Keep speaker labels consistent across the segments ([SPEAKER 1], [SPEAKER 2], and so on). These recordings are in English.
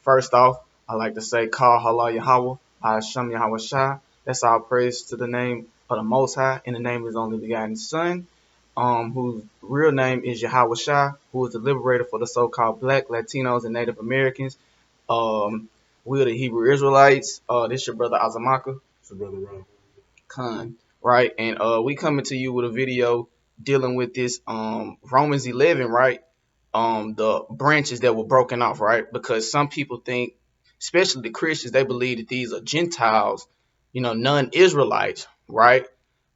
[SPEAKER 1] First off, I like to say, Call Halal Yahweh, Hashem Yahweh Shai. That's our praise to the name of the Most High, in the name of His only begotten Son, whose real name is Yahweh Shai, who is the liberator for the so-called Black, Latinos, and Native Americans. Um, we are the Hebrew Israelites. This your brother Azamaka.
[SPEAKER 2] It's a brother Rob.
[SPEAKER 1] Khan, right? And we coming to you with a video dealing with this Romans 11, right? The branches that were broken off, right? Because some people think, especially the Christians, they believe that these are Gentiles, non-Israelites, right?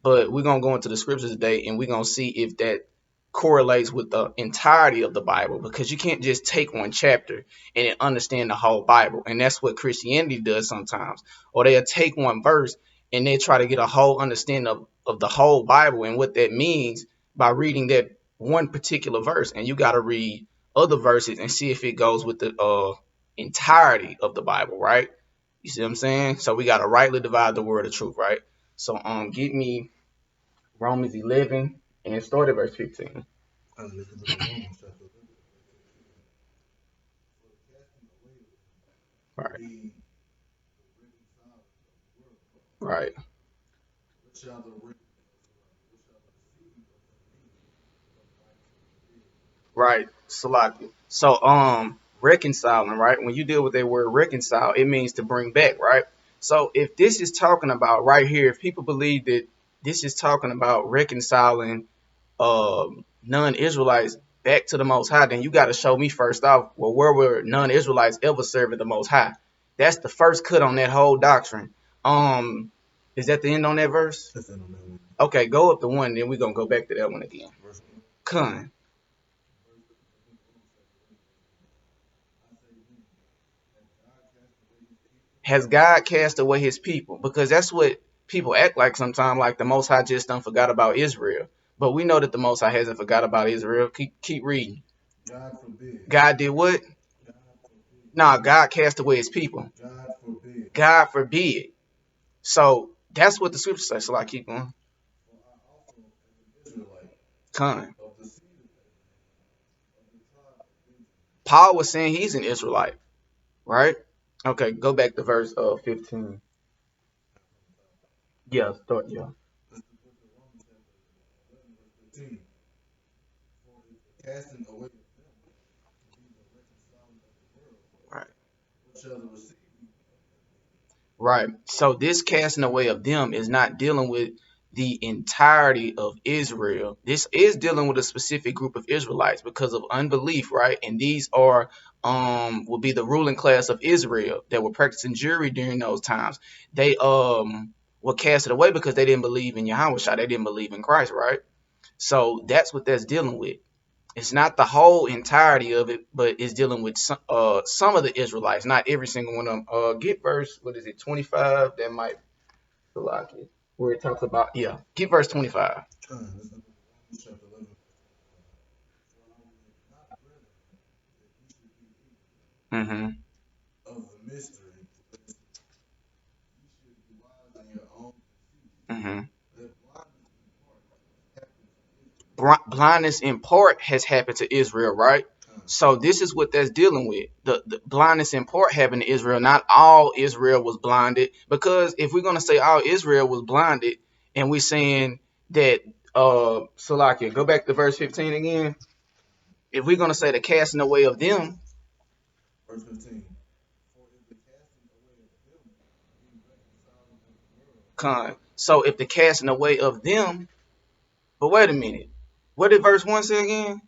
[SPEAKER 1] But we're gonna go into the scriptures today and we're gonna see if that correlates with the entirety of the Bible, because you can't just take one chapter and then understand the whole Bible. And that's what Christianity does sometimes. Or they'll take one verse and they try to get a whole understanding of the whole Bible and what that means by reading that one particular verse. And you got to read other verses and see if it goes with the entirety of the Bible, right? You see what I'm saying? So we got to rightly divide the word of truth, right? So get me Romans 11 and start at verse 15. Right. Right. Right. Salaki. So reconciling, right? When you deal with that word reconcile, it means to bring back, right? So if this is talking about right here, if people believe that this is talking about reconciling non-Israelites back to the Most High, then you got to show me first off, well, where were non-Israelites ever serving the Most High? That's the first cut on that whole doctrine. Is that the end on that verse?
[SPEAKER 2] That's the end on that one.
[SPEAKER 1] Okay, go up to one, then we're gonna go back to that one again. Con. Has God cast away his people? Because that's what people act like sometimes, like the Most High just done forgot about Israel. But we know that the Most High hasn't forgot about Israel. Keep reading.
[SPEAKER 2] God forbid.
[SPEAKER 1] God did what?
[SPEAKER 2] God forbid.
[SPEAKER 1] Nah, God cast away his people.
[SPEAKER 2] God forbid.
[SPEAKER 1] God forbid. So that's what the scripture says. So I keep going.
[SPEAKER 2] For I also, as an Israelite,
[SPEAKER 1] Con.
[SPEAKER 2] of the seed of Abraham, of the tribe of Benjamin.
[SPEAKER 1] Paul was saying he's an Israelite, right? Okay, go back to verse 15. Yeah, start, yeah.
[SPEAKER 2] That's the book of Romans, chapter 11, verse 15. For if the casting away of them be the reconciling of the world,
[SPEAKER 1] Right.
[SPEAKER 2] what shall the receiving of them be?
[SPEAKER 1] Right. So this casting away of them is not dealing with the entirety of Israel. This is dealing with a specific group of Israelites because of unbelief, right? And these are will be the ruling class of Israel that were practicing Jewry during those times. They were casted away because they didn't believe in Yahweh Shai. They didn't believe in Christ, right? So that's what that's dealing with. It's not the whole entirety of it, but it's dealing with some of the Israelites, not every single one of them. Get verse, what is it, 25? That might be like it, where it talks about, yeah, get verse 25.
[SPEAKER 2] That's the book of Romans, chapter 11, verse 25. For I would not, brethren, that ye should be
[SPEAKER 1] Mm-hmm.
[SPEAKER 2] ignorant of the mystery, lest ye should be wise in your own conceit,
[SPEAKER 1] Mm-hmm.
[SPEAKER 2] that blindness in part happened to Israel.
[SPEAKER 1] Blindness in part has happened to Israel, right? So this is what that's dealing with. The blindness in part happened to Israel. Not all Israel was blinded, because if we're gonna say all Israel was blinded, and we're saying that Salakia, go back to verse 15 again. If we're gonna say the casting away of them,
[SPEAKER 2] Verse 15. For if the casting away of them be reconciling of the world,
[SPEAKER 1] so if the casting away of them, but wait a minute, what did verse 1 say again?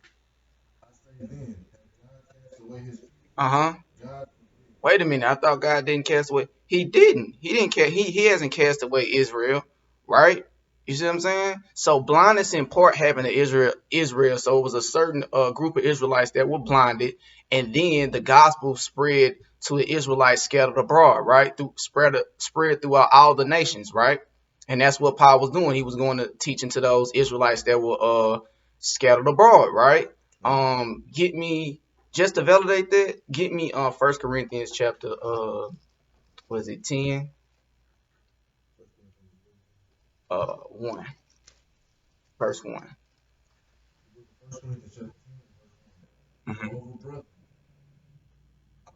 [SPEAKER 2] I say then, hath God cast away his people?
[SPEAKER 1] Uh-huh.
[SPEAKER 2] God forbid.
[SPEAKER 1] Wait a minute. I thought God didn't cast away. He didn't. He didn't care. He hasn't cast away Israel, right? You see what I'm saying? So blindness in part happened to Israel. So it was a certain group of Israelites that were blinded, and then the gospel spread to the Israelites scattered abroad, right? Spread throughout all the nations, right? And that's what Paul was doing. He was going to teaching to those Israelites that were scattered abroad, right? Get me, just to validate that, get me First Corinthians chapter was it 10? 1. Verse 1.
[SPEAKER 2] First Corinthians chapter 10, verse 1.
[SPEAKER 1] Mm-hmm.
[SPEAKER 2] Moreover, brethren, I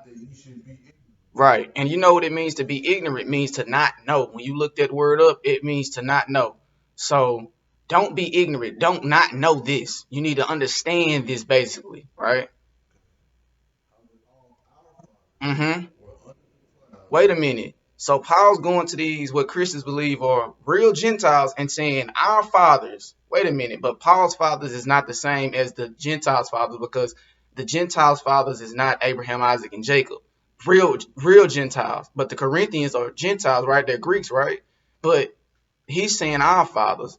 [SPEAKER 2] that ye should be ignorant.
[SPEAKER 1] Right. And you know what it means to be ignorant? It means to not know. When you look that word up, it means to not know. So don't be ignorant. Don't not know this. You need to understand this basically, right?
[SPEAKER 2] How that all our fathers
[SPEAKER 1] Mm-hmm.
[SPEAKER 2] were under the cloud.
[SPEAKER 1] Wait a minute. So Paul's going to these what Christians believe are real Gentiles and saying our fathers. Wait a minute, but Paul's fathers is not the same as the Gentiles' fathers because the Gentiles' fathers is not Abraham, Isaac, and Jacob. Real Gentiles. But the Corinthians are Gentiles, right? They're Greeks, right? But he's saying our fathers.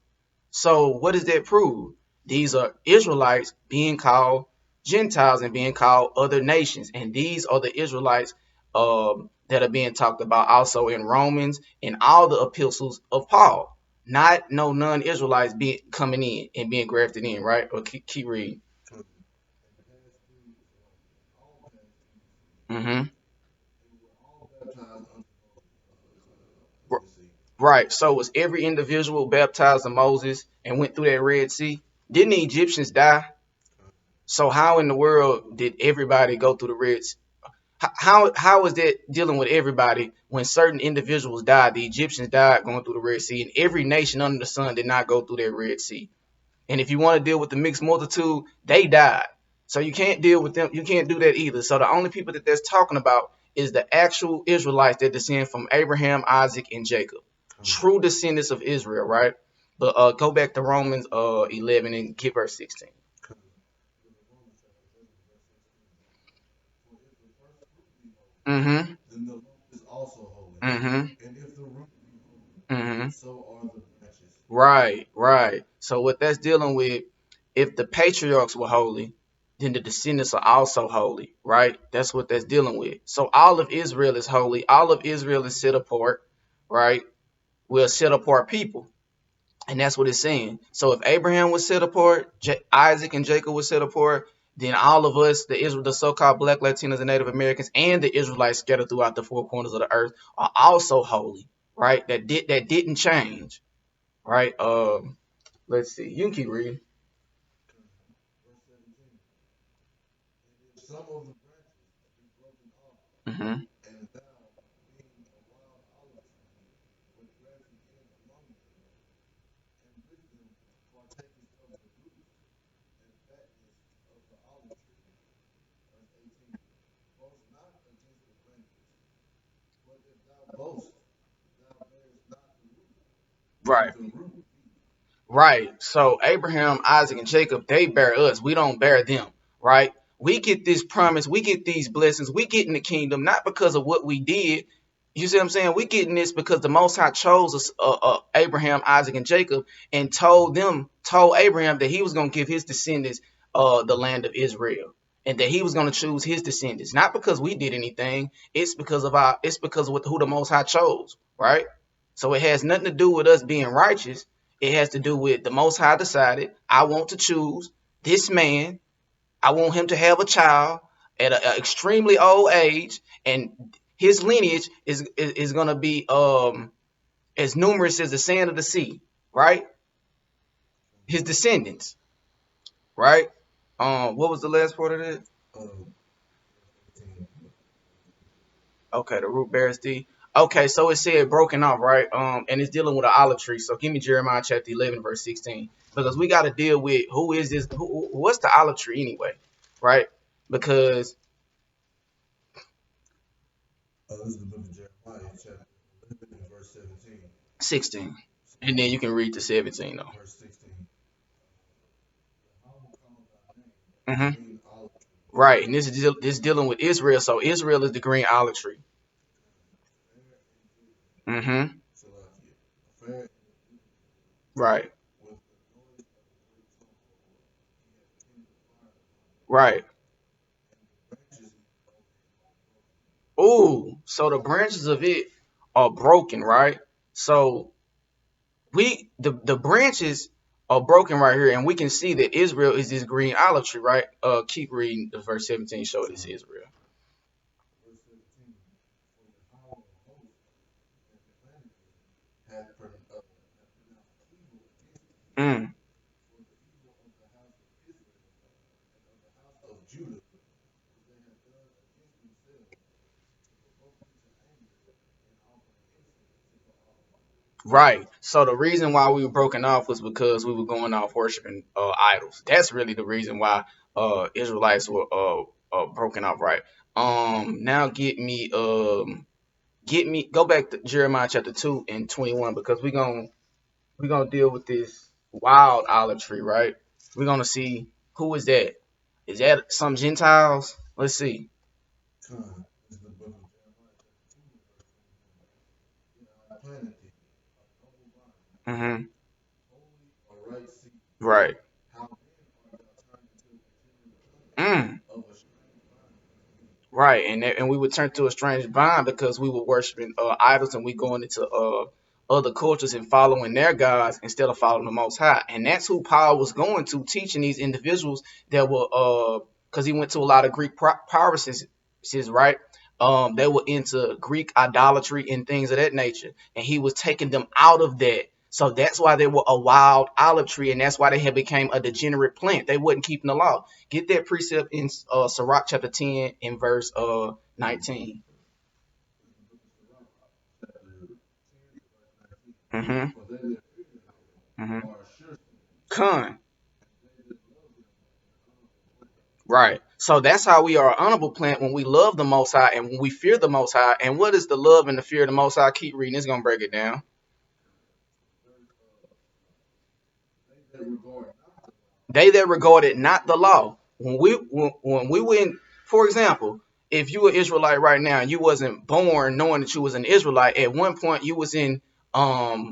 [SPEAKER 1] So what does that prove? These are Israelites being called Gentiles and being called other nations. And these are the Israelites that are being talked about also in Romans and all the epistles of Paul. Not no non-Israelites being coming in and being grafted in, right? Or keep reading.
[SPEAKER 2] And passed through all passed through the sea,
[SPEAKER 1] Mm-hmm.
[SPEAKER 2] and were all baptized unto Moses under the cloud in the sea.
[SPEAKER 1] Right. So was every individual baptized in Moses and went through that Red Sea? Didn't the Egyptians die? So how in the world did everybody go through the Red Sea? How is that dealing with everybody when certain individuals died? The Egyptians died going through the Red Sea, and every nation under the sun did not go through that Red Sea. And if you want to deal with the mixed multitude, they died. So you can't deal with them. You can't do that either. So the only people that that's talking about is the actual Israelites that descend from Abraham, Isaac, and Jacob, true descendants of Israel, right? But go back to Romans 11 and get verse 16.
[SPEAKER 2] Romans chapter 11, verse 16. For if the first fruit be holy,
[SPEAKER 1] Mm-hmm.
[SPEAKER 2] then the lump is also holy.
[SPEAKER 1] Mm-hmm.
[SPEAKER 2] And if the root be holy,
[SPEAKER 1] Mm-hmm.
[SPEAKER 2] so are the branches.
[SPEAKER 1] Right, right. So what that's dealing with, if the patriarchs were holy, then the descendants are also holy, right? That's what that's dealing with. So all of Israel is holy. All of Israel is set apart, right? We're a set apart people. And that's what it's saying. So if Abraham was set apart, Isaac and Jacob was set apart, then all of us, the so-called Black Latinos and Native Americans, and the Israelites scattered throughout the four corners of the earth are also holy, right? That didn't change, right? Let's see. You can keep reading.
[SPEAKER 2] Verse 17. And if some of the branches be broken off,
[SPEAKER 1] Mm-hmm.
[SPEAKER 2] and thou, being a wild olive tree, were grafted in among them, and with them partakest of the root and fatness of the olive tree. Verse 18. Boast not against the branches, but if thou boast, thou bearest not the root,
[SPEAKER 1] Right.
[SPEAKER 2] but the root thee.
[SPEAKER 1] Right. So Abraham, Isaac, and Jacob, they bear us. We don't bear them. Right. We get this promise. We get these blessings. We get in the kingdom not because of what we did. You see what I'm saying? We getting this because the Most High chose us, Abraham, Isaac, and Jacob, and told Abraham that he was going to give his descendants the land of Israel, and that he was going to choose his descendants, not because we did anything. It's because of who the Most High chose, right? So it has nothing to do with us being righteous. It has to do with the Most High decided, I want to choose this man. I want him to have a child at an extremely old age, and his lineage is going to be as numerous as the sand of the sea, right? His descendants, right? What was the last part of that?
[SPEAKER 2] Verse 18.
[SPEAKER 1] Okay, the root bears thee. Okay, so it said broken off, right? And it's dealing with an olive tree. So give me Jeremiah chapter 11, verse 16, because we got to deal with who is this? What's the olive tree anyway, right? Because
[SPEAKER 2] This is the book of Jeremiah, chapter 11, and verse 17.
[SPEAKER 1] 16, and then
[SPEAKER 2] 16.
[SPEAKER 1] you can read to 17 though.
[SPEAKER 2] Verse 16. The will call thy name the
[SPEAKER 1] Hmm.
[SPEAKER 2] green olive tree.
[SPEAKER 1] Right, and this dealing with Israel. So Israel is the green olive tree.
[SPEAKER 2] Fair and beautiful.
[SPEAKER 1] Hmm.
[SPEAKER 2] Salakia. Fair and beautiful.
[SPEAKER 1] Right,
[SPEAKER 2] With the noise of a great tumbril, he hath kindled fire upon it,
[SPEAKER 1] right.
[SPEAKER 2] and the branches of it are broken.
[SPEAKER 1] Ooh, so the branches of it are broken, right? So the branches are broken right here, and we can see that Israel is this green olive tree, right? Keep reading the verse 17, show it is Israel.
[SPEAKER 2] Verse 17. For Yahweh of hosts hath planted it, hath pronounced evil against it.
[SPEAKER 1] Mm,
[SPEAKER 2] For the evil of the house of Israel and of the house of Judah, which they have done against themselves,
[SPEAKER 1] Right. So the reason why we were broken off was because we were going off worshiping idols. That's really the reason why Israelites were broken off, right? Now get me go back to Jeremiah chapter 2 and 21 because we're gonna deal with this wild olive tree, right? We're gonna see who is that. Is that some Gentiles? Let's see.
[SPEAKER 2] Con is the book of Jeremiah, chapter 2, and verse 21. Yet I planted thee, a noble vine,
[SPEAKER 1] Hmm.
[SPEAKER 2] holy, a right seed.
[SPEAKER 1] Right.
[SPEAKER 2] How then art thou turned into a continual plant
[SPEAKER 1] Mm.
[SPEAKER 2] of a strange vine unto me?
[SPEAKER 1] Right, and we would turn to a strange vine because we were worshiping idols and we going into other cultures and following their gods instead of following the Most High. And that's who Paul was going to, teaching these individuals that were because he went to a lot of Greek provinces, right? They were into Greek idolatry and things of that nature, and he was taking them out of that. So that's why they were a wild olive tree, and that's why they had became a degenerate plant. They wasn't keeping the law. Get that precept in Sirach chapter 10 and verse 19.
[SPEAKER 2] This is the book of Sirach, chapter 10, and verse 19.
[SPEAKER 1] Mm-hmm.
[SPEAKER 2] For they that fear
[SPEAKER 1] Mm-hmm.
[SPEAKER 2] Yahweh are sure sinners,
[SPEAKER 1] Con.
[SPEAKER 2] and they that love him are an honorable plant.
[SPEAKER 1] Right. So that's how we are an honorable plant when we love the Most High and when we fear the Most High. And what is the love and the fear of the Most High? Keep reading. It's gonna break it down.
[SPEAKER 2] Verse, they that regard not the law,
[SPEAKER 1] They that regarded not the law. When we went, for example, if you were Israelite right now and you wasn't born knowing that you was an Israelite, at one point you was in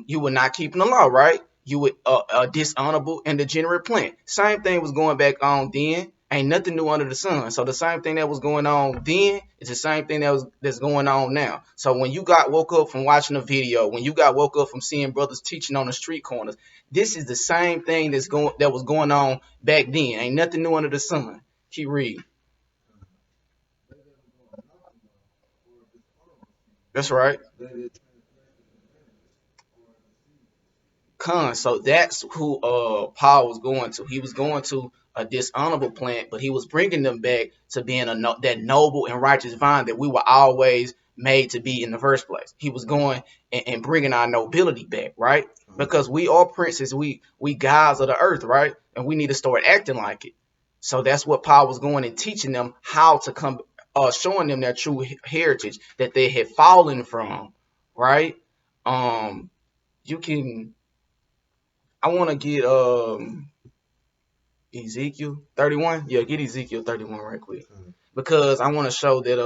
[SPEAKER 1] you were not keeping the law, right? You were a dishonorable and degenerate plant. Same thing was going back on then. Ain't nothing new under the sun. So the same thing that was going on then is the same thing that's going on now. So when you got woke up from watching a video, when you got woke up from seeing brothers teaching on the street corners, this is the same thing that was going on back then. Ain't nothing new under the sun. Keep reading.
[SPEAKER 2] they that regard not the law are a dishonorable seed,
[SPEAKER 1] That's right.
[SPEAKER 2] they that transgress the commandments are a deceivable seed.
[SPEAKER 1] So that's who Paul was going to. He was going to a dishonorable plant, but he was bringing them back to being that noble and righteous vine that we were always made to be in the first place. He was going and bringing our nobility back, right? Because we are princes, we gods of the earth, right? And we need to start acting like it. So that's what Paul was going and teaching them how to come, showing them their true heritage that they had fallen from, right? Um, you can I want to get Ezekiel 31. Yeah, get Ezekiel 31 right quick
[SPEAKER 2] Okay.
[SPEAKER 1] because I want to show that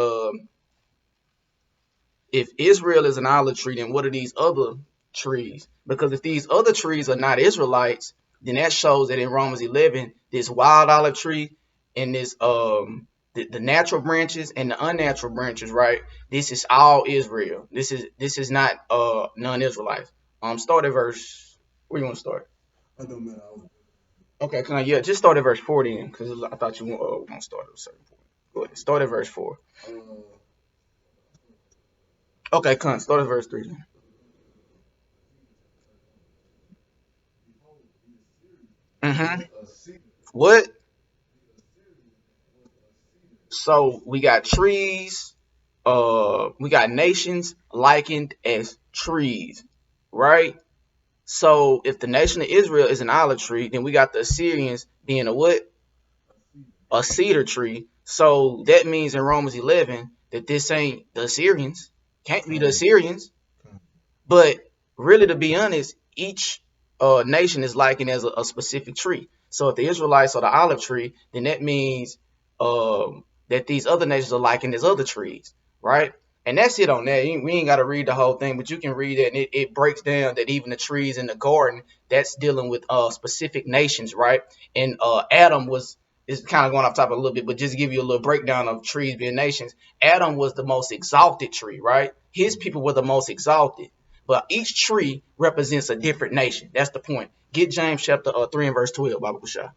[SPEAKER 1] if Israel is an olive tree, then what are these other trees? Because if these other trees are not Israelites, then that shows that in Romans 11, this wild olive tree and this the natural branches and the unnatural branches, right? This is all Israel. This is not non-Israelites. Start at verse. Where you want to start?
[SPEAKER 2] I don't matter. I was
[SPEAKER 1] Okay, can I, yeah, just start at verse 4 then, because I thought you want to start at a certain point. Go ahead, start at verse 4. Okay, come start at verse 3 then.
[SPEAKER 2] the book of Ezekiel, chapter 31, verse 3. Behold, the Assyrian
[SPEAKER 1] Mm-hmm.
[SPEAKER 2] was a cedar.
[SPEAKER 1] What?
[SPEAKER 2] The Assyrian was a cedar.
[SPEAKER 1] So we got trees, we got nations likened as trees, right? So if the nation of Israel is an olive tree, then we got the Assyrians being a what?
[SPEAKER 2] A cedar.
[SPEAKER 1] A cedar tree. So that means in Romans 11 that this ain't the Assyrians. Can't be the
[SPEAKER 2] Come,
[SPEAKER 1] Assyrians.
[SPEAKER 2] come.
[SPEAKER 1] But really, to be honest, each nation is likened as a specific tree. So if the Israelites are the olive tree, then that means that these other nations are likened as other trees, right? And that's it on that. We ain't got to read the whole thing, but you can read it, and it breaks down that even the trees in the garden, that's dealing with specific nations, right? And Adam was is kind of going off topic a little bit, but just to give you a little breakdown of trees being nations. Adam was the most exalted tree, right? His people were the most exalted. But each tree represents a different nation. That's the point. Get James chapter 3 and verse 12, Baba Kusha.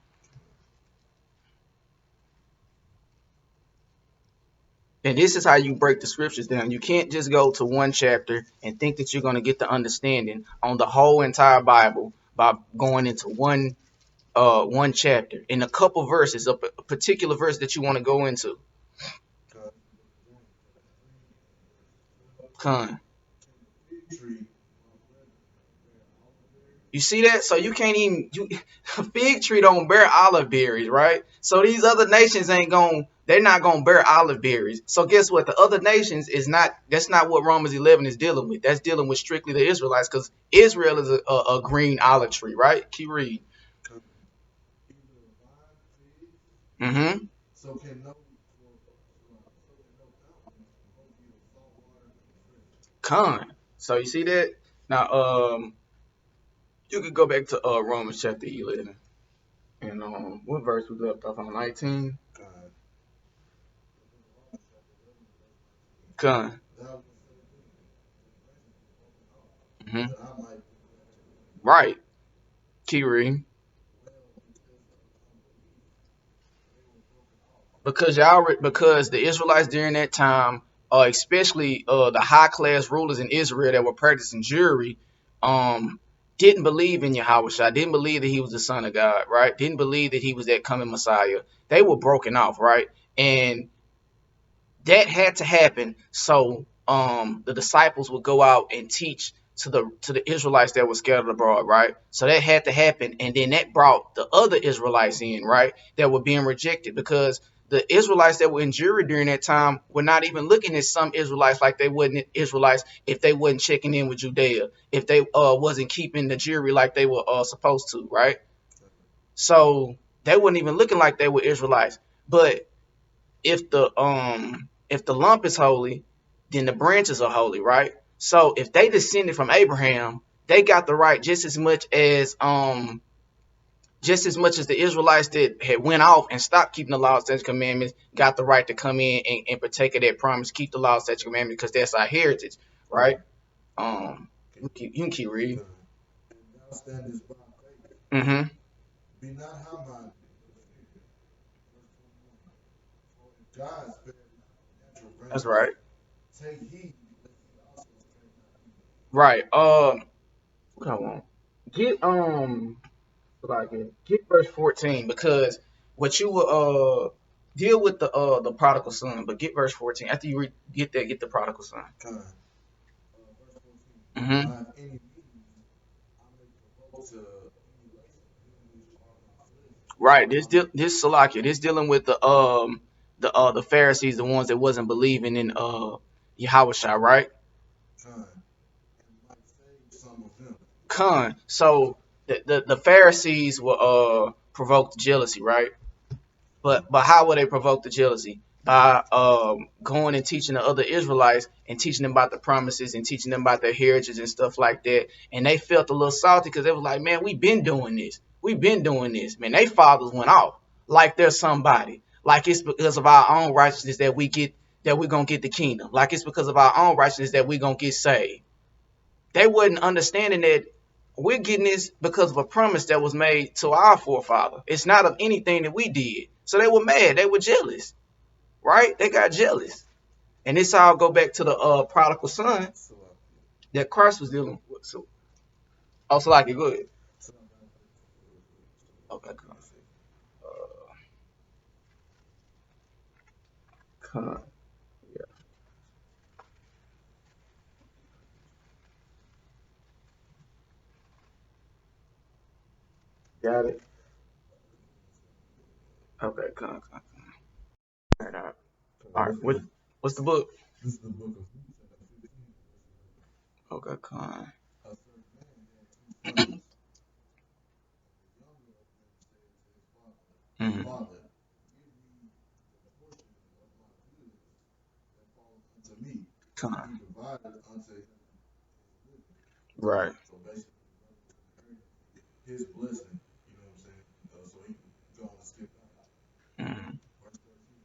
[SPEAKER 1] And this is how you break the scriptures down. You can't just go to one chapter and think that you're going to get the understanding on the whole entire Bible by going into one chapter in a couple verses, a particular verse that you want to go into.
[SPEAKER 2] God, this is the book of James, chapter 3, and verse 12.
[SPEAKER 1] Con.
[SPEAKER 2] Can the fig tree, my brethren,
[SPEAKER 1] You see that? So you can't even a fig tree don't bear olive berries, right? So these other nations ain't going they're not gonna bear olive berries. So guess what? The other nations is not that's not what Romans 11 is dealing with. That's dealing with strictly the Israelites because Israel is a green olive tree, right? Keep reading.
[SPEAKER 2] Either a vine figs,
[SPEAKER 1] Mm-hmm.
[SPEAKER 2] so can no so can no fountain both be of salt water and fresh.
[SPEAKER 1] Con. So you see that? Now you could go back to Romans chapter 11. And what verse we left off on 19?
[SPEAKER 2] God, the book of Romans, chapter 11, verse 19.
[SPEAKER 1] Con.
[SPEAKER 2] Thou wilt say then, the branches were broken off,
[SPEAKER 1] Mm-hmm.
[SPEAKER 2] that I might be grafted in.
[SPEAKER 1] Right. Keep reading.
[SPEAKER 2] Well, because of unbelief, they were broken off.
[SPEAKER 1] Because the Israelites during that time, especially the high class rulers in Israel that were practicing Jewry, um, didn't believe in Yahweh, didn't believe that he was the Son of God, right? Didn't believe that he was that coming Messiah. They were broken off, right? And that had to happen so the disciples would go out and teach to the Israelites that were scattered abroad, right? So that had to happen, and then that brought the other Israelites in, right? That were being rejected because the Israelites that were in Jewry during that time were not even looking at some Israelites like they wouldn't Israelites if they wasn't checking in with Judea, if they wasn't keeping the Jewry like they were supposed to, right? So they weren't even looking like they were Israelites, but if the lump is holy, then the branches are holy, right? So if they descended from Abraham, they got the right just as much as the Israelites that had went off and stopped keeping the laws, statutes, commandments, got the right to come in and partake of that promise, keep the laws, statutes, commandments, because that's our heritage, right? You can keep reading.
[SPEAKER 2] God. And thou standest by faith.
[SPEAKER 1] Mm-hmm.
[SPEAKER 2] Be not high minded, but fear. Verse 21. For if God spared not the natural
[SPEAKER 1] That's
[SPEAKER 2] branches,
[SPEAKER 1] right.
[SPEAKER 2] take heed lest he also spare not you.
[SPEAKER 1] Right. What I want? Get like get verse 14 because what you will deal with the prodigal son, but get verse 14 after you get that, get the prodigal son.
[SPEAKER 2] God. Verse 14.
[SPEAKER 1] Mm-hmm.
[SPEAKER 2] By any means I may provoke to emulation them which are my flesh,
[SPEAKER 1] Right.
[SPEAKER 2] that
[SPEAKER 1] This
[SPEAKER 2] I may.
[SPEAKER 1] Salakia. This dealing with the Pharisees, the ones that wasn't believing in Yahushua, right?
[SPEAKER 2] God. And might save some of them.
[SPEAKER 1] Con. So the Pharisees were provoked jealousy, right? But how will they provoke the jealousy? By going and teaching the other Israelites and teaching them about the promises and teaching them about their heritage and stuff like that. And they felt a little salty because they was like, man, we've been doing this. We've been doing this. Man, they fathers went off like they're somebody. Like it's because of our own righteousness that we're gonna get the kingdom. Like it's because of our own righteousness that we're gonna get saved. They wasn't understanding that we're getting this because of a promise that was made to our forefather. It's not of anything that we did. So they were mad. They were jealous, right? They got jealous. And this all go back to the prodigal son
[SPEAKER 2] So,
[SPEAKER 1] that Christ was dealing with. So, also like it good.
[SPEAKER 2] so I got to real quick. So,
[SPEAKER 1] Okay,
[SPEAKER 2] give
[SPEAKER 1] come
[SPEAKER 2] me a second.
[SPEAKER 1] on. Yeah, got it. Okay, come on, come on. All right, all right. All right.
[SPEAKER 2] This,
[SPEAKER 1] What's the book?
[SPEAKER 2] this is the book of Luke, chapter 15, verse 11.
[SPEAKER 1] Okay, come on.
[SPEAKER 2] A certain man had two sons, and the younger of them said to his father,
[SPEAKER 1] Mm-hmm.
[SPEAKER 2] Father, give me the portion of my goods that falleth unto me.
[SPEAKER 1] Come
[SPEAKER 2] And
[SPEAKER 1] on.
[SPEAKER 2] he divided unto him his living.
[SPEAKER 1] Right.
[SPEAKER 2] So basically, his brother was inheriting his blessing, you know what I'm saying? So he could go on and skip out.
[SPEAKER 1] Mm-hmm.
[SPEAKER 2] Verse 13.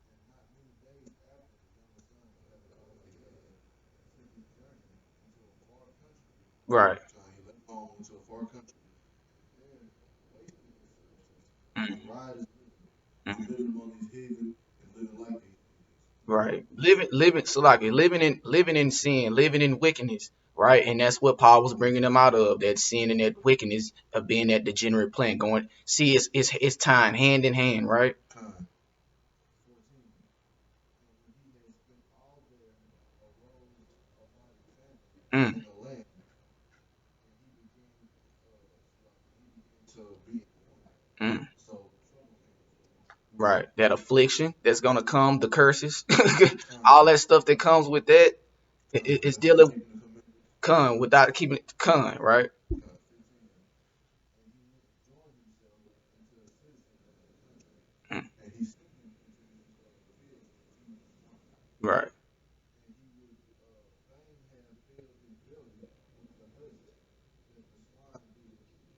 [SPEAKER 2] And not many days after, the younger son departed out of the land and took his journey into a far country.
[SPEAKER 1] Right.
[SPEAKER 2] So he left home into a far country, and there wasted his substance to
[SPEAKER 1] Mm-hmm.
[SPEAKER 2] ride his living, to
[SPEAKER 1] Mm-hmm.
[SPEAKER 2] live among these heathen and living like these heathens.
[SPEAKER 1] Right. Living in sin, living in wickedness, right? And that's what Paul was bringing them out of, that sin and that wickedness of being that degenerate plant going. See, it's tying hand in hand, right?
[SPEAKER 2] Con. 14. And when he had spent all there, arose a mighty famine in
[SPEAKER 1] Mm.
[SPEAKER 2] the land, and he
[SPEAKER 1] Right. That affliction that's gonna come, the curses, all
[SPEAKER 2] Con,
[SPEAKER 1] that stuff that comes with that, it's
[SPEAKER 2] without
[SPEAKER 1] dealing
[SPEAKER 2] keeping the commandments.
[SPEAKER 1] con without keeping it con, right?
[SPEAKER 2] Con, 15. And he went and joined himself unto a citizen of that country,
[SPEAKER 1] Mm.
[SPEAKER 2] and he sent him into his fields to feed his swine.
[SPEAKER 1] Right.
[SPEAKER 2] And he would fain have filled his belly with the husk that the swine did eat,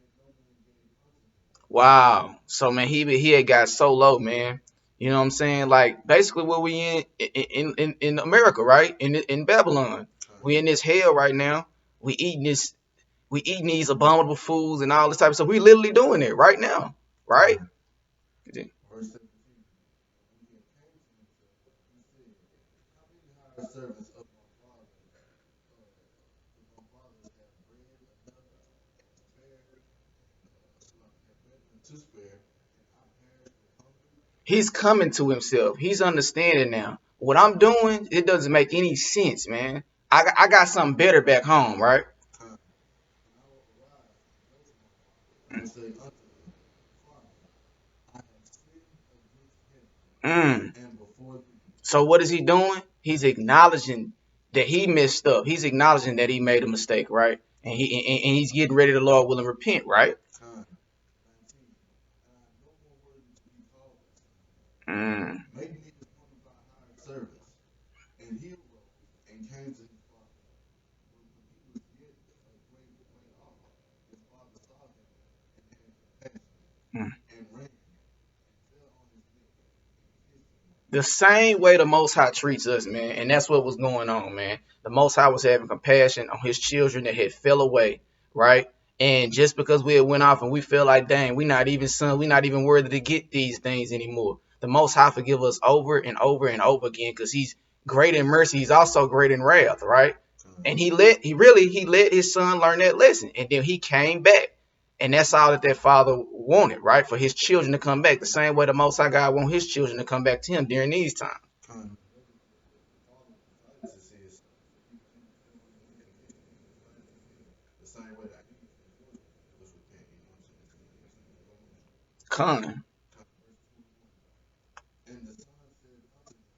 [SPEAKER 2] and no man gave unto him.
[SPEAKER 1] Wow. So man, he had got so low, man. You know what I'm saying? Like basically what we in America, right? In Babylon,
[SPEAKER 2] Con,
[SPEAKER 1] we in this hell right now. We eating this, we eating these abominable foods and all this type of stuff. We literally doing it right now, right?
[SPEAKER 2] con. Verse 17. And when he had came to himself, he said, how many hired servants of my father, of my fathers have bread enough and spare, and have bread enough to spare, and I perish with hunger?
[SPEAKER 1] He's coming to himself. He's understanding now. What I'm doing, it doesn't make any sense, man. I got something better back home, right?
[SPEAKER 2] Con. And I will arise and go to my father, and will say unto him, Father, I have sinned against heaven
[SPEAKER 1] Mm.
[SPEAKER 2] and before thee.
[SPEAKER 1] So what is he doing? He's acknowledging that he messed up. He's acknowledging that he made a mistake, right? And he's getting ready. The Lord will repent, right?
[SPEAKER 2] Con. 19. And I am no more worthy to be called thy son.
[SPEAKER 1] Mm.
[SPEAKER 2] Make me as one of thy hired servants. And he arose and came to his father. But when he was yet a great way off, his father saw him and had compassion,
[SPEAKER 1] Mm.
[SPEAKER 2] and ran and fell on his neck and kissed him.
[SPEAKER 1] The same way the Most High treats us, man. And that's what was going on, man. The Most High was having compassion on his children that had fell away, right? And just because we had went off and we feel like, dang, we not even son, we not even worthy to get these things anymore. The Most High forgive us over and over and over again because he's great in mercy. He's also great in wrath, right?
[SPEAKER 2] Con.
[SPEAKER 1] And he let his son learn that lesson. And then he came back. And that's all that father wanted, right? For his children to come back. The same way the Most High God want his children to come back to him during these times.
[SPEAKER 2] Con. The father was excited to see his son. So he was looking at him. He was excited to see him the same way that he was repenting. You know what I'm saying? So, you know what I'm saying? Go on.
[SPEAKER 1] Con.
[SPEAKER 2] Con. Verse 21 now. And the son said unto him,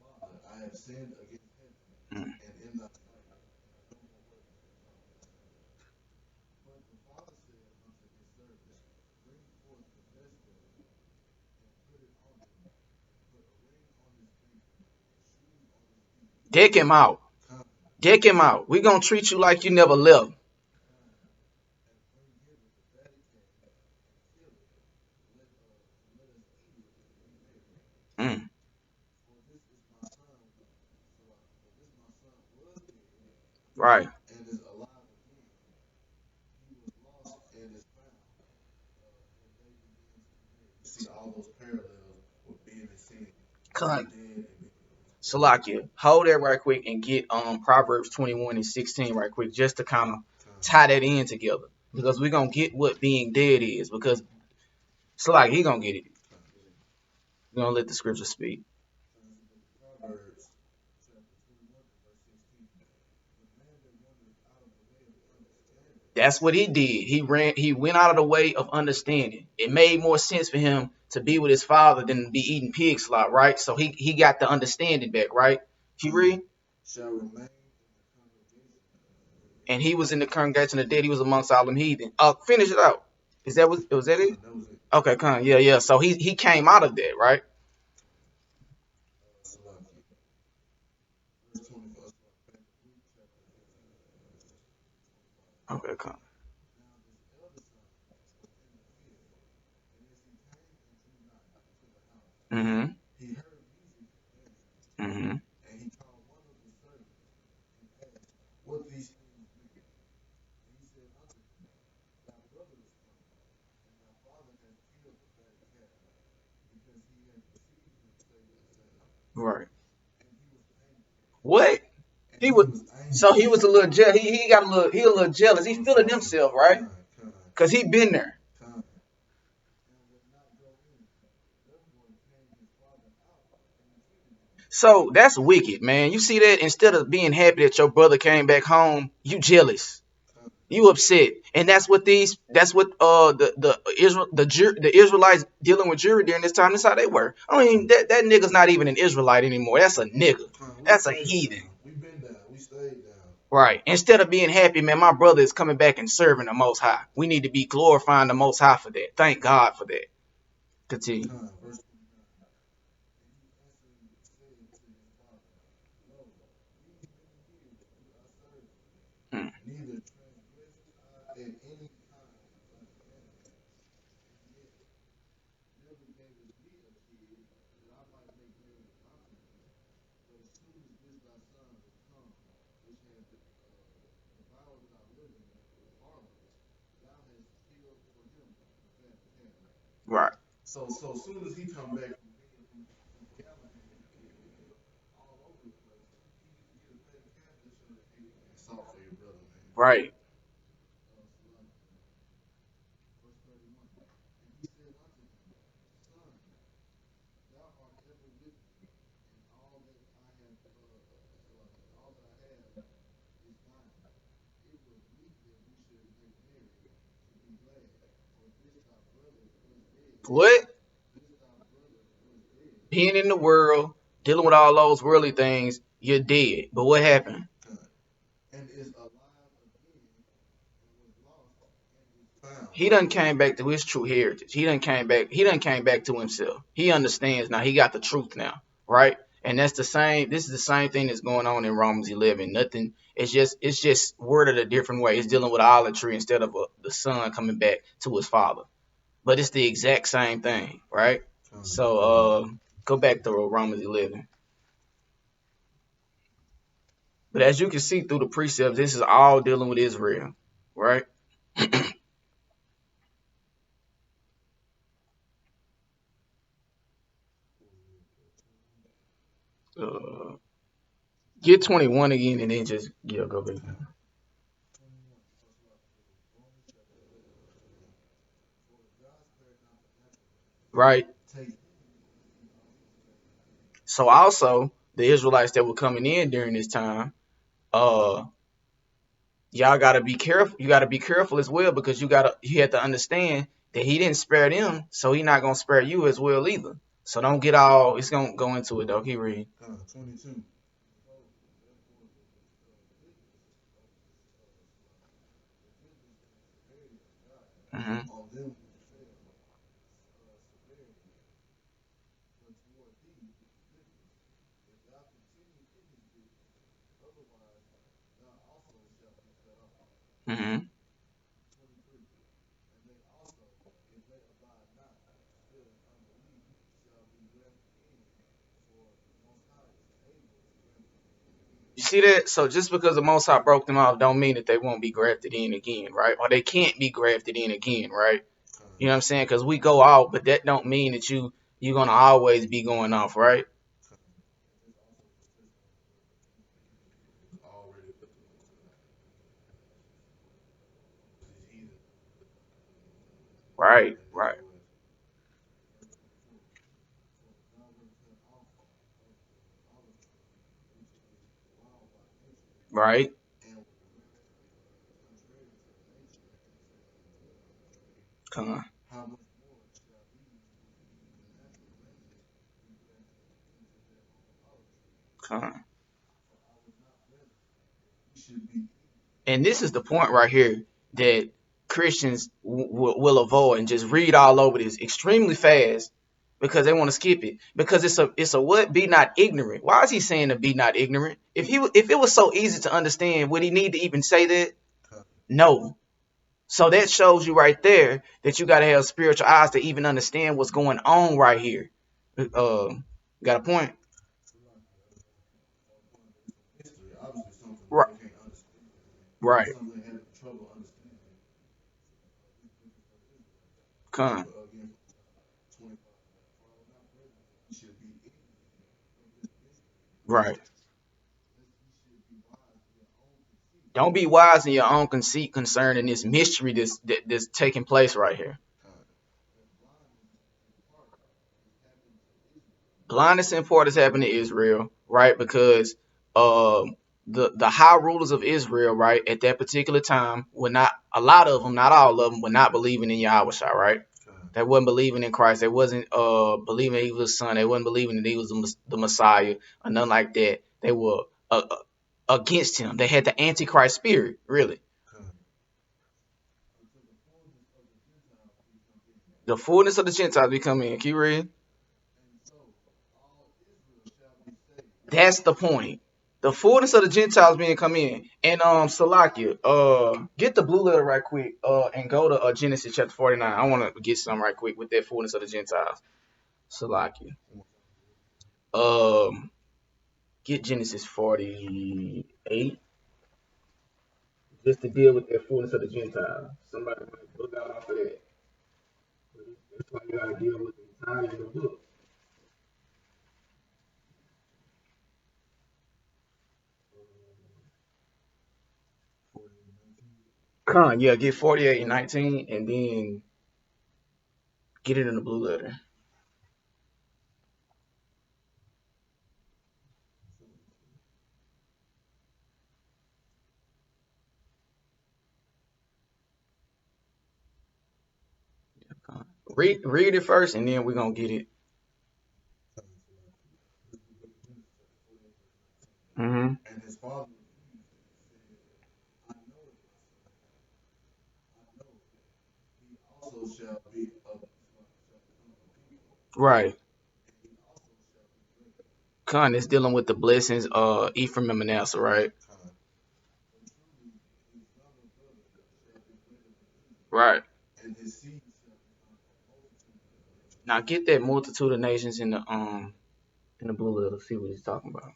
[SPEAKER 2] Father, I have sinned against heaven
[SPEAKER 1] Mm.
[SPEAKER 2] and in thy sight, and am no more worthy to be called thy son. But the father said unto his servants, bring forth the best robe, and put it on him, and put a ring on his finger, and shoes on his feet.
[SPEAKER 1] Deck him out.
[SPEAKER 2] Come,
[SPEAKER 1] Deck him out. We gonna treat you like you never left.
[SPEAKER 2] come, and bring hither the fatted calf, and kill it. Let us eat it and be merry.
[SPEAKER 1] Mm.
[SPEAKER 2] For this is my son, for this my son was dead
[SPEAKER 1] Right.
[SPEAKER 2] and is alive again. He was lost and is found. And they began to be merry. You see all those parallels with being in sin, being
[SPEAKER 1] Con.
[SPEAKER 2] dead, and being raised.
[SPEAKER 1] Salakia. Hold that right quick and get Proverbs 21 and 16 right quick just to kind of
[SPEAKER 2] Come,
[SPEAKER 1] tie that in together. Because we're gonna get what being dead is. Because Salakia, he gonna get it.
[SPEAKER 2] come, yeah.
[SPEAKER 1] We're gonna let the scripture speak.
[SPEAKER 2] So this is the book of Proverbs, chapter 21, and verse 16. The man that wandereth out of the way of understanding.
[SPEAKER 1] That's what he did. He went out of the way of understanding. It made more sense for him to be with his father than to be eating pig slop, right? So he got the understanding back, right? You
[SPEAKER 2] Um,
[SPEAKER 1] read?
[SPEAKER 2] shall remain in the congregation of the dead.
[SPEAKER 1] And he was in the congregation of the dead. He was amongst all them heathen. Finish it out. Was that it?
[SPEAKER 2] That was it.
[SPEAKER 1] Okay, come. Yeah, yeah. So he came out of that, right?
[SPEAKER 2] Salaki. Verse 24. Back to Luke chapter 15, verse 25.
[SPEAKER 1] Okay, come.
[SPEAKER 2] Now this elder son was in the field, and as he came and drew nigh to the house,
[SPEAKER 1] Mm-hmm.
[SPEAKER 2] he heard music and dancing.
[SPEAKER 1] Mm-hmm.
[SPEAKER 2] And he called one of the servants and asked what these things meant. And he said unto him, thy brother is come, and thy father hath killed the fatted calf, because he hath received him safe and sound.
[SPEAKER 1] Right.
[SPEAKER 2] And he was angry.
[SPEAKER 1] What?
[SPEAKER 2] And
[SPEAKER 1] He
[SPEAKER 2] he
[SPEAKER 1] was
[SPEAKER 2] was
[SPEAKER 1] so
[SPEAKER 2] angry.
[SPEAKER 1] he was a little he got a little jealous. He feeling himself, right?
[SPEAKER 2] Kind, kind,
[SPEAKER 1] Cause he been there.
[SPEAKER 2] kind, and would not go in. Therefore came his father out and entreated him.
[SPEAKER 1] So that's wicked, man. You see that instead of being happy that your brother came back home, you jealous.
[SPEAKER 2] Kind,
[SPEAKER 1] You upset, and that's what the Israelites dealing with Jury during this time. That's how they were. I mean that nigga's not even an Israelite anymore. That's a nigga.
[SPEAKER 2] We
[SPEAKER 1] That's a
[SPEAKER 2] stayed
[SPEAKER 1] heathen.
[SPEAKER 2] down. We been down. We stayed down.
[SPEAKER 1] Right. Instead of being happy, man, my brother is coming back and serving the Most High. We need to be glorifying the Most High for that. Thank God for that. Continue.
[SPEAKER 2] Verse 29. And he answered and said to his father, Lo, these many years do I serve thee,
[SPEAKER 1] Hmm.
[SPEAKER 2] neither transgressed I at any time thy commandment, and yet never gavest me a kid that I might make merry with my family. But as soon as this thy son is come, which hath devoured thy living with harlots, thou hast killed for him the fatted calf.
[SPEAKER 1] Right.
[SPEAKER 2] So as soon as he come back from being from gallivanting all over the place, he get a fatted calf. That show that hey, man, salt for your brother, man.
[SPEAKER 1] Right.
[SPEAKER 2] Verse 31. And he said unto him, Son, thou art ever with me, and all that I have, all that I have is thine. It was meet that we should make merry and be glad, for this thy brother was dead.
[SPEAKER 1] What?
[SPEAKER 2] This thy brother was dead.
[SPEAKER 1] Being in the world, dealing with all those worldly things, you're dead. But what happened?
[SPEAKER 2] And is alive again, and was lost, and is found.
[SPEAKER 1] He done came back to his true heritage. He done came back. He done came back to himself. He understands now. He got the truth now, right? And that's the same. This is the same thing that's going on in Romans 11. Nothing. It's just worded a different way. It's dealing with idolatry instead of the son coming back to his father. But it's the exact same thing, right? So go back to Romans 11. But as you can see through the precepts, this is all dealing with Israel, right? Uh, get 21 again and then just go back.
[SPEAKER 2] 21. Romans chapter 11, verse 21. For if God spared not the natural man,
[SPEAKER 1] Right.
[SPEAKER 2] take heed lest he also spare the angels.
[SPEAKER 1] So also the Israelites that were coming in during this time, uh, y'all gotta be careful. You gotta be careful as well because you have to understand that he didn't spare them, so he's not gonna spare you as well either. So don't get all. It's gonna go into it though. Keep reading.
[SPEAKER 2] 22. Behold, therefore the goodness, the goodness and severity of God
[SPEAKER 1] Hmm.
[SPEAKER 2] on them which fail, severity, but toward thee goodness, if thou continue in his goodness, otherwise thou also shalt be cut off.
[SPEAKER 1] Hmm.
[SPEAKER 2] 23. And they also, if they abide not, still in unbelief, shall be grafted in, for the Most High is able to graft them in again.
[SPEAKER 1] You see that? So just because the Most High broke them off, don't mean that they won't be grafted in again, right? Or they can't be grafted in again, right? You know what I'm saying? Because we go out, but that don't mean that you're gonna always be going off, right?
[SPEAKER 2] And this also just touched on the word was already with the Most High. These heathen
[SPEAKER 1] Right,
[SPEAKER 2] and
[SPEAKER 1] right,
[SPEAKER 2] Z.O.H. Verse 24. For if thou wert cut off of the olive tree, which is wild by nature,
[SPEAKER 1] right.
[SPEAKER 2] and were grafted contrary to the nature into the olive tree,
[SPEAKER 1] Come on,
[SPEAKER 2] how much more shall these which be the natural branches be grafted into their own olive tree?
[SPEAKER 1] come on.
[SPEAKER 2] For I would not, brethren, that ye should be ignorant
[SPEAKER 1] And this
[SPEAKER 2] of
[SPEAKER 1] is the
[SPEAKER 2] this.
[SPEAKER 1] point right here that Christians will avoid and just read all over this extremely fast because they want to skip it because it's a what be not ignorant. Why is he saying to be not ignorant? If it was so easy to understand, would he need to even say that? No. So that shows you right there that you got to have spiritual eyes to even understand what's going on right here. Got a point?
[SPEAKER 2] It's a mystery, obviously something that
[SPEAKER 1] Right.
[SPEAKER 2] they can't understand, or
[SPEAKER 1] Right.
[SPEAKER 2] something they're having trouble understanding. This difference for the Israelites.
[SPEAKER 1] Come.
[SPEAKER 2] Again, 25. For I would not, brethren, that ye should be ignorant of this mystery,
[SPEAKER 1] Right.
[SPEAKER 2] lest ye should be wise in your own conceit.
[SPEAKER 1] Don't be wise in your own conceit concerning this mystery that's taking place right here.
[SPEAKER 2] That blindness in part is happening to Israel.
[SPEAKER 1] Blindness in part has happened to Israel, right? Because the high rulers of Israel, right, at that particular time were not, a lot of them, not all of them, were not believing in Yahweh, right? They wasn't believing in Christ. They wasn't believing he was the son. They wasn't believing that he was the Messiah or nothing like that. They were against him. They had the Antichrist spirit, really. The fullness of the Gentiles become in. Keep reading. That's the point. The fullness of the Gentiles being come in. And Salakia, get the blue letter right quick, and go to Genesis chapter 49. I want to get some right quick with that fullness of the Gentiles. Salakia. Um, get Genesis 48 just to deal with that fullness of the Gentiles. Somebody might look out off of that. That's why you gotta deal with the entire book. Con, yeah, get 48 and 19, and then get it in the blue letter. Con. Read it first, and then we're gonna get it. Mm-hmm.
[SPEAKER 2] And his father said, I know it, my son, I know that he also shall be shall become a people,
[SPEAKER 1] Right.
[SPEAKER 2] and he also shall be great.
[SPEAKER 1] Con is dealing with the blessings, Ephraim and Manasseh, right?
[SPEAKER 2] But truly his younger brother shall be greater than he,
[SPEAKER 1] Right.
[SPEAKER 2] and his seed shall become a multitude of nations.
[SPEAKER 1] Now get that multitude of nations in the blue letter. See what he's talking about.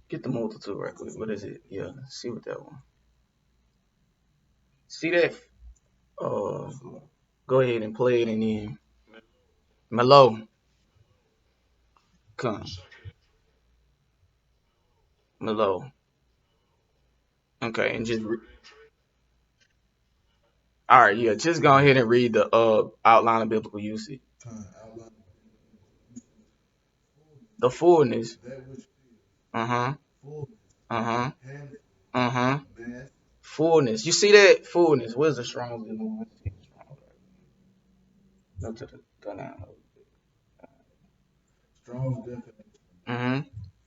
[SPEAKER 1] Get the multitude right quick. What is it? Yeah, see what that one. See that? Uh, go ahead and play it, and then Melo, come, Melo. Okay, and just all right. Yeah, just go ahead and read the outline of biblical usage.
[SPEAKER 2] Outline
[SPEAKER 1] The fullness.
[SPEAKER 2] that which is
[SPEAKER 1] Uh huh.
[SPEAKER 2] fullness,
[SPEAKER 1] Uh huh.
[SPEAKER 2] handful,
[SPEAKER 1] Uh huh.
[SPEAKER 2] mass,
[SPEAKER 1] Fullness. You see that fullness? Where's the strong? Go to the go down.
[SPEAKER 2] Strong's definition
[SPEAKER 1] Mm-hmm.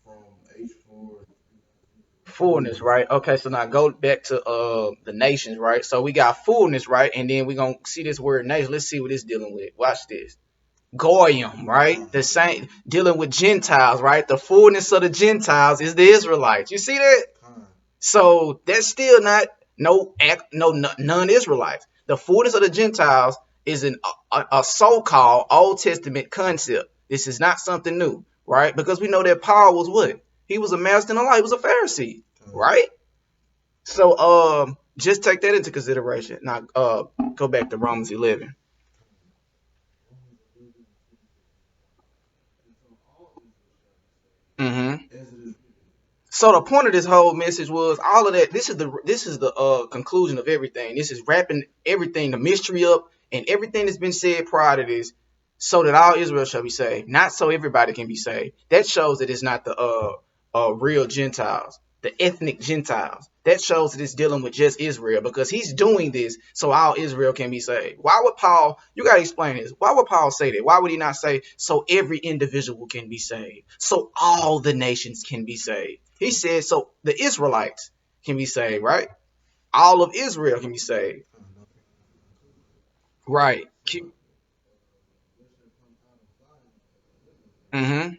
[SPEAKER 2] from H4.
[SPEAKER 1] Fullness, right? Okay, so now go back to the nations, right? So we got fullness, right? And then we're gonna see this word nation. Let's see what it's dealing with. Watch this. Goyim, right? The same dealing with Gentiles, right? The fullness of the Gentiles is the Israelites. You see that? So that's still not non-Israelites. The fullness of the Gentiles is a so-called Old Testament concept. This is not something new, right? Because we know that Paul was what? He was a master in the law. He was a Pharisee, right? So just take that into consideration. Now go back to Romans 11. Mm-hmm. So the point of this whole message was all of that. This is the conclusion of everything. This is wrapping everything, the mystery up, and everything that's been said prior to this, so that all Israel shall be saved, not so everybody can be saved. That shows that it's not the real Gentiles, the ethnic Gentiles. That shows that it's dealing with just Israel because he's doing this so all Israel can be saved. Why would Paul? You gotta explain this. Why would Paul say that? Why would he not say so every individual can be saved, so all the nations can be saved? He said so the Israelites can be saved, right? All of Israel can be saved, right? Mm-hmm.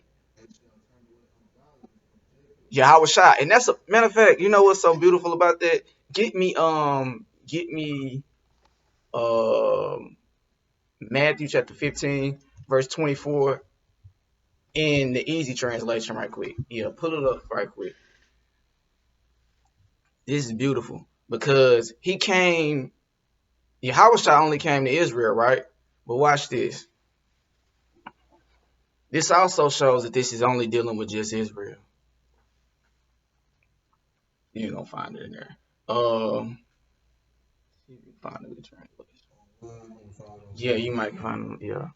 [SPEAKER 1] Yahweh Shai. And that's a matter of fact, you know what's so beautiful about that? Get me Matthew chapter 15, verse 24 in the easy translation right quick. Yeah, pull it up right quick. This is beautiful because he came, Yahweh Shai only came to Israel, right? But watch this. This also shows that this is only dealing with just Israel. You ain't gonna find it in there. See if you find a good translation. Yeah, you might find them. Yeah.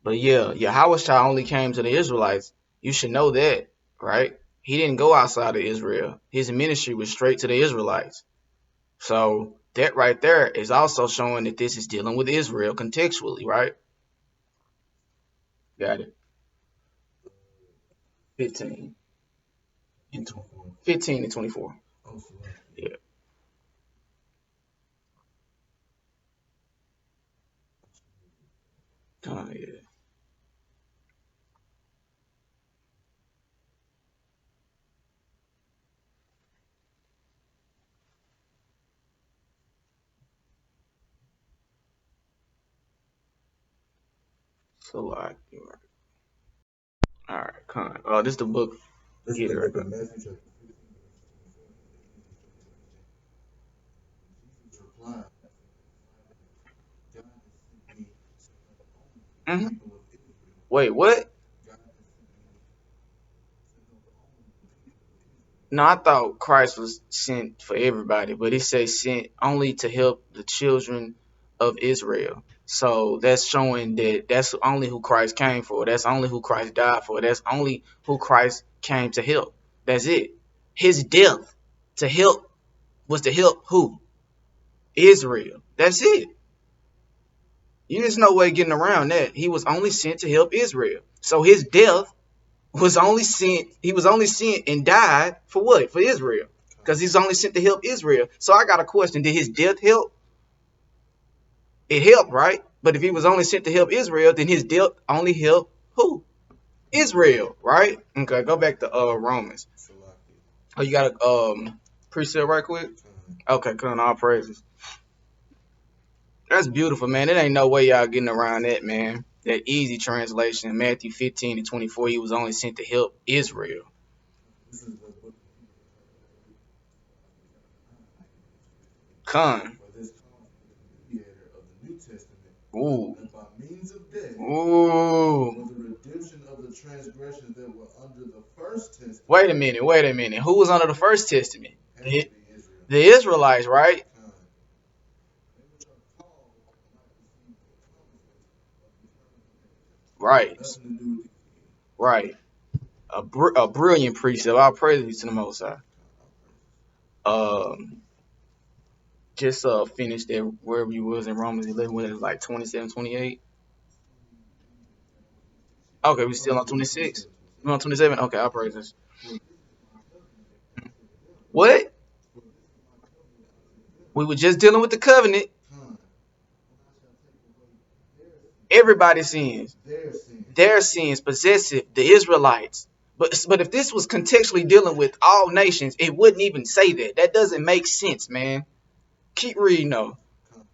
[SPEAKER 1] But yeah, Yahweh only came to the Israelites. You should know that, right? He didn't go outside of Israel. His ministry was straight to the Israelites. So that right there is also showing that this is dealing with Israel contextually, right? Got it. 15 and 15 and 24.
[SPEAKER 2] Oh, select.
[SPEAKER 1] Yeah. Yeah. So like, you're right. All right, con. This is the book.
[SPEAKER 2] This is
[SPEAKER 1] Get
[SPEAKER 2] the
[SPEAKER 1] it right
[SPEAKER 2] book
[SPEAKER 1] now.
[SPEAKER 2] of Matthew, chapter 15, verse 24 in the English translation. Jesus replied, God has sent me to help only the
[SPEAKER 1] Hmm.
[SPEAKER 2] people of Israel.
[SPEAKER 1] Wait, what?
[SPEAKER 2] God has sent me to help only the people of Israel.
[SPEAKER 1] No, I thought Christ was sent for everybody, but it says sent only to help the children of Israel. So that's showing that that's only who Christ came for. That's only who Christ died for. That's only who Christ came to help. That's it. His death to help was to help who? Israel. That's it. There's no way getting around that. He was only sent to help Israel. So his death was only sent. He was only sent and died for what? For Israel, because he's only sent to help Israel. So I got a question: did his death help? It helped, right? But if he was only sent to help Israel, then his death only helped who? Israel, right? Okay, go back to Romans.
[SPEAKER 2] Salaki.
[SPEAKER 1] Oh, you got a precept right quick? Okay, come on, all praises. That's beautiful, man. It ain't no way y'all getting around that, man. That easy translation, Matthew 15 and 24, he was only sent to help Israel.
[SPEAKER 2] This is the book of
[SPEAKER 1] Con.
[SPEAKER 2] for this cause he is the mediator of the New Testament,
[SPEAKER 1] Ooh.
[SPEAKER 2] that by means of death,
[SPEAKER 1] Ooh.
[SPEAKER 2] for the redemption of the transgressions that were under the first testament,
[SPEAKER 1] Wait a minute, wait a minute. Who was under the first testament?
[SPEAKER 2] had to
[SPEAKER 1] The,
[SPEAKER 2] be Israel.
[SPEAKER 1] the Israelites, right?
[SPEAKER 2] Con. They which are called might receive the promises of eternal inheritance.
[SPEAKER 1] Right,
[SPEAKER 2] Nothing to do with these kids.
[SPEAKER 1] right. A brilliant precept. I'll praise you to the Most High.
[SPEAKER 2] Con, all praises.
[SPEAKER 1] Um, just finished there wherever you was in Romans 11, when it was like 27, 28. Okay, we
[SPEAKER 2] Oh,
[SPEAKER 1] still
[SPEAKER 2] no,
[SPEAKER 1] on
[SPEAKER 2] we're on
[SPEAKER 1] 26.
[SPEAKER 2] 27,
[SPEAKER 1] We
[SPEAKER 2] 27.
[SPEAKER 1] on 27. Okay, I'll praise this.
[SPEAKER 2] For this is my covenant unto them.
[SPEAKER 1] What?
[SPEAKER 2] For this is my covenant unto them.
[SPEAKER 1] We were just dealing with the covenant.
[SPEAKER 2] Con. When I shall take away
[SPEAKER 1] Everybody sins.
[SPEAKER 2] their sins.
[SPEAKER 1] Their sins, possessive, the Israelites. But if this was contextually dealing with all nations, it wouldn't even say that. That doesn't make sense, man. Keep reading though.
[SPEAKER 2] Con.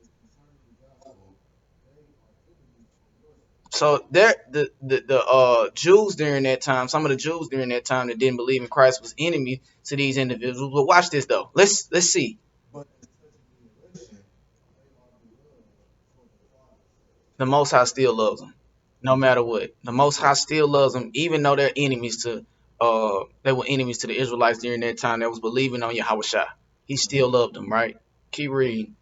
[SPEAKER 2] As concerning the gospel, they are enemies for your sake.
[SPEAKER 1] So there, the Jews during that time, some of the Jews during that time that didn't believe in Christ was enemy to these individuals. But watch this though. Let's see.
[SPEAKER 2] But as touching the election, they are beloved for the Father's sake.
[SPEAKER 1] The Most High still loves them, no matter what. The Most High still loves them, even though they're enemies to they were enemies to the Israelites during that time that was believing on Yahweh Shai. He still loved them, right? Keep reading.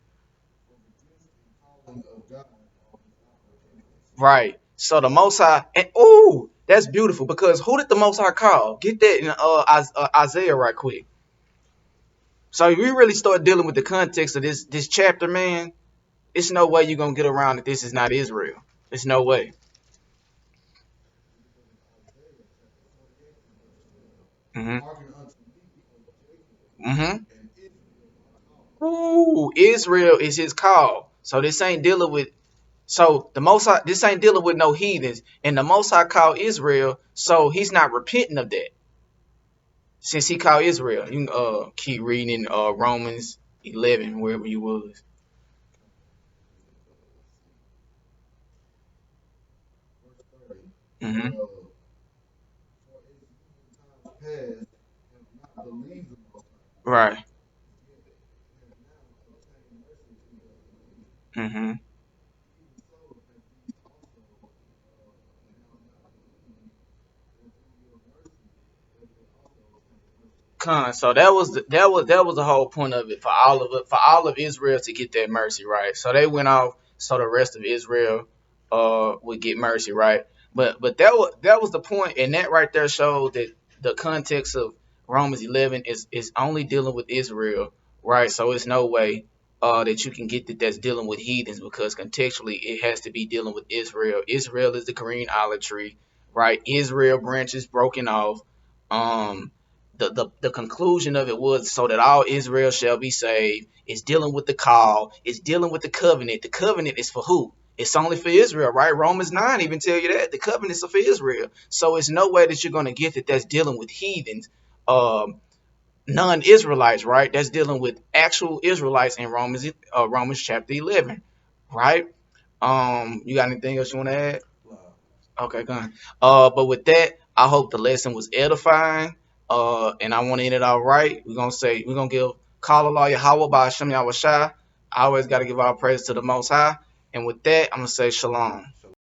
[SPEAKER 2] For the gift and calling of God are without repentance.
[SPEAKER 1] Right. So the Most High, and ooh, that's beautiful because who did the Most High call? Get that in Isaiah right quick. So if we really start dealing with the context of this chapter, man, it's no way you're gonna get around that this is not Israel. There's no way.
[SPEAKER 2] This is the book of Isaiah, chapter 48, and verse 12.
[SPEAKER 1] Mm-hmm.
[SPEAKER 2] Hearken unto me, O Jacob,
[SPEAKER 1] Mm-hmm.
[SPEAKER 2] and Israel my call.
[SPEAKER 1] Ooh, Israel is his call. So this ain't dealing with. So the Most High, this ain't dealing with no heathens, and the Most High called Israel. So he's not repenting of that. Since he called Israel, you can keep reading in Romans 11, wherever you was.
[SPEAKER 2] Verse 30.
[SPEAKER 1] Mm-hmm.
[SPEAKER 2] For as you in times past have not believed the Most High,
[SPEAKER 1] Right.
[SPEAKER 2] yet have now obtained mercy through their belief,
[SPEAKER 1] Mm-hmm.
[SPEAKER 2] even so have these also now not believed, that through your mercy they may also obtain mercy.
[SPEAKER 1] So that was the whole point of it, for all of Israel to get that mercy, right? So they went off, so the rest of Israel would get mercy, right? But that was the point, and that right there showed that the context of Romans 11 is only dealing with Israel, right? So it's no way that you can get that that's dealing with heathens, because contextually it has to be dealing with Israel. Israel is the green olive tree, right? Israel branches broken off. Um, the conclusion of it was so that all Israel shall be saved. It's dealing with the call. It's dealing with the covenant. The covenant is for who? It's only for Israel, right? Romans 9 even tell you that the covenants are for Israel. So it's no way that you're going to get that that's dealing with heathens, um, non-Israelites, right? That's dealing with actual Israelites in Romans chapter 11, right? You got anything else you want to add?
[SPEAKER 2] Wow.
[SPEAKER 1] Okay, go on. But with that, I hope the lesson was edifying. And I want to end it all right. We're gonna give call Allah Yahweh by Hashem Yahweh Shai. I always gotta give our praise to the most high. And with that, I'm gonna say shalom.